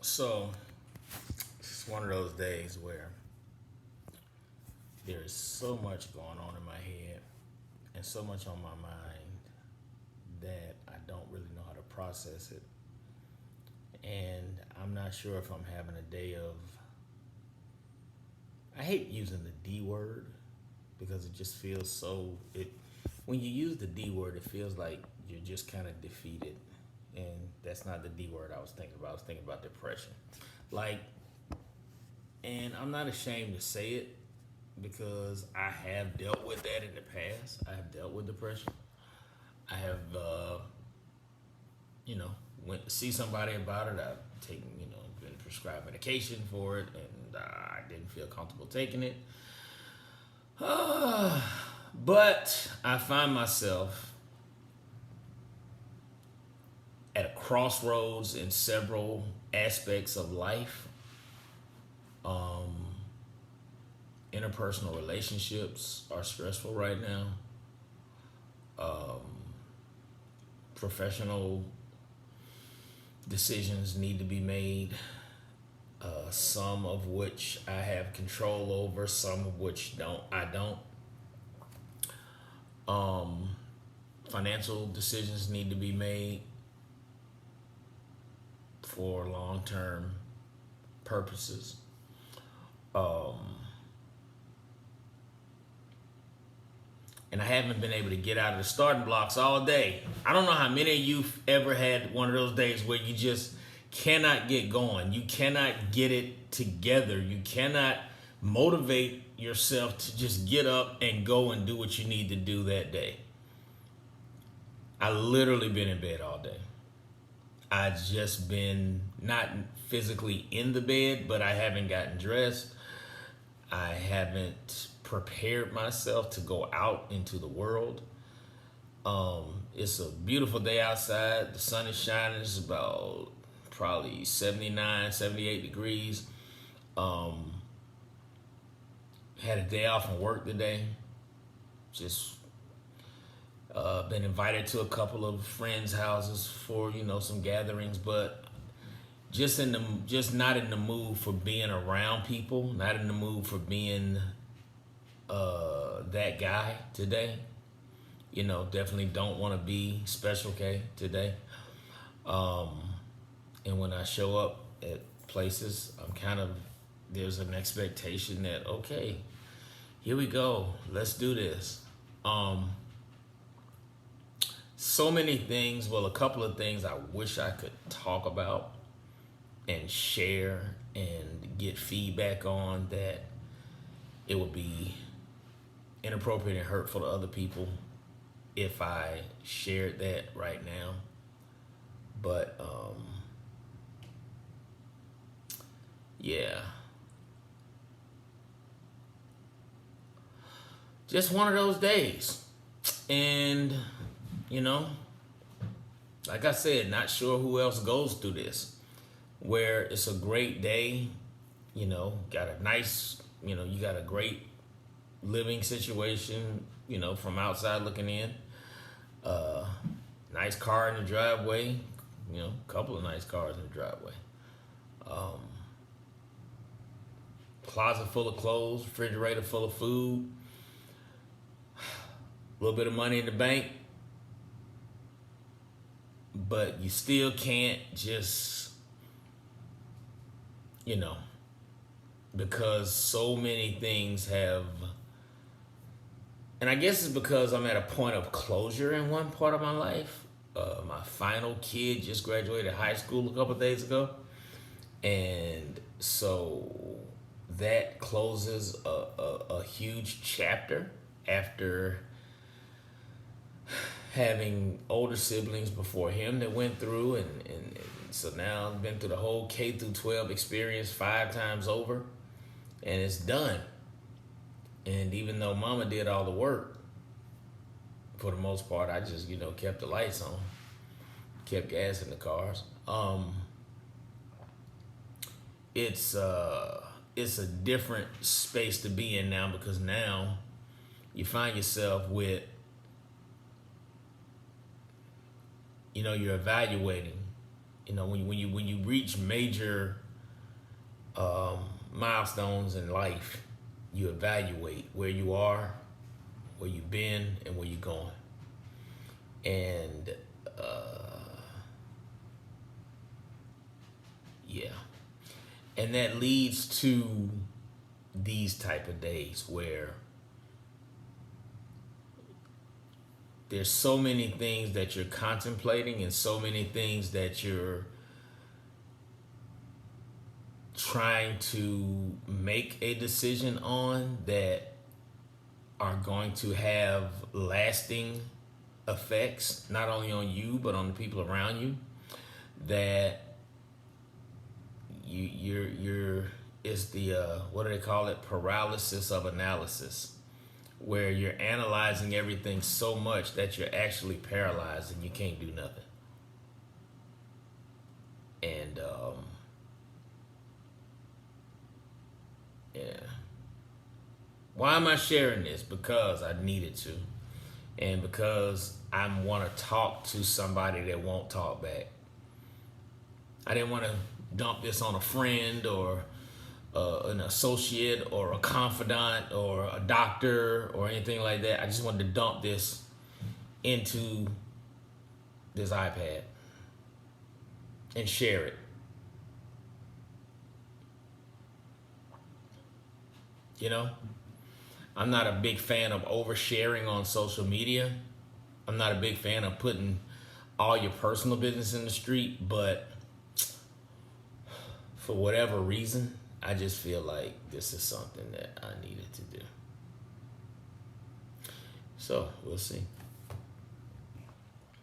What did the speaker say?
So it's one of those days where there is so much going on in my head and so much on my mind that I don't really know how to process it. And I'm not sure if I'm having a day of, I hate using the D word because it just feels when you use the D word, it feels like you're just kind of defeated. And that's not the D word I was thinking about. I was thinking about depression. Like, and I'm not ashamed to say it because I have dealt with that in the past. I have dealt with depression. I have, you know, went to see somebody about it. I've taken, been prescribed medication for it, and I didn't feel comfortable taking it. But I find myself at a crossroads in several aspects of life. Um, Interpersonal relationships are stressful right now. Professional decisions need to be made, some of which I have control over, some of which I don't. Financial decisions need to be made for long-term purposes. And I haven't been able to get out of the starting blocks all day. I don't know how many of you ever had one of those days where you just cannot get going. You cannot get it together. You cannot motivate yourself to just get up and go and do what you need to do that day. I literally been in bed all day. I just been not physically in the bed, but I haven't gotten dressed. I haven't prepared myself to go out into the world. It's a beautiful day outside. The sun is shining. It's about probably 79, 78 degrees. Had a day off from work today. Just been invited to a couple of friends' houses for some gatherings, but just not in the mood for being around people. Not in the mood for being that guy today. Definitely don't want to be Special K today. And when I show up at places, there's an expectation that, okay, here we go, let's do this. So many things, well, a couple of things I wish I could talk about and share and get feedback on that it would be inappropriate and hurtful to other people if I shared that right now. But yeah, just one of those days. And like I said, not sure who else goes through this, where it's a great day, got a nice, you got a great living situation, from outside looking in. Nice car in the driveway, a couple of nice cars in the driveway. Closet full of clothes, refrigerator full of food, a little bit of money in the bank, but you still can't just, because so many things have, and I guess it's because I'm at a point of closure in one part of my life. My final kid just graduated high school a couple of days ago, and so that closes a huge chapter after having older siblings before him that went through, and so now I've been through the whole K through 12 experience 5 times over, and it's done. And even though mama did all the work, for the most part, I just, kept the lights on, kept gas in the cars. It's a different space to be in now, because now you find yourself with, you're evaluating You know, when you reach major milestones in life, you evaluate where you are, where you've been, and where you're going. And yeah, and that leads to these type of days where there's so many things that you're contemplating and so many things that you're trying to make a decision on that are going to have lasting effects, not only on you but on the people around you, that you're it's the what do they call it, paralysis of analysis, where you're analyzing everything so much that you're actually paralyzed and you can't do nothing. And yeah, why am I sharing this? Because I needed to, and because I want to talk to somebody that won't talk back. I didn't want to dump this on a friend or an associate or a confidant or a doctor or anything like that. I just wanted to dump this into this iPad and share it. You know, I'm not a big fan of oversharing on social media. I'm not a big fan of putting all your personal business in the street, but for whatever reason, I just feel like this is something that I needed to do. So we'll see.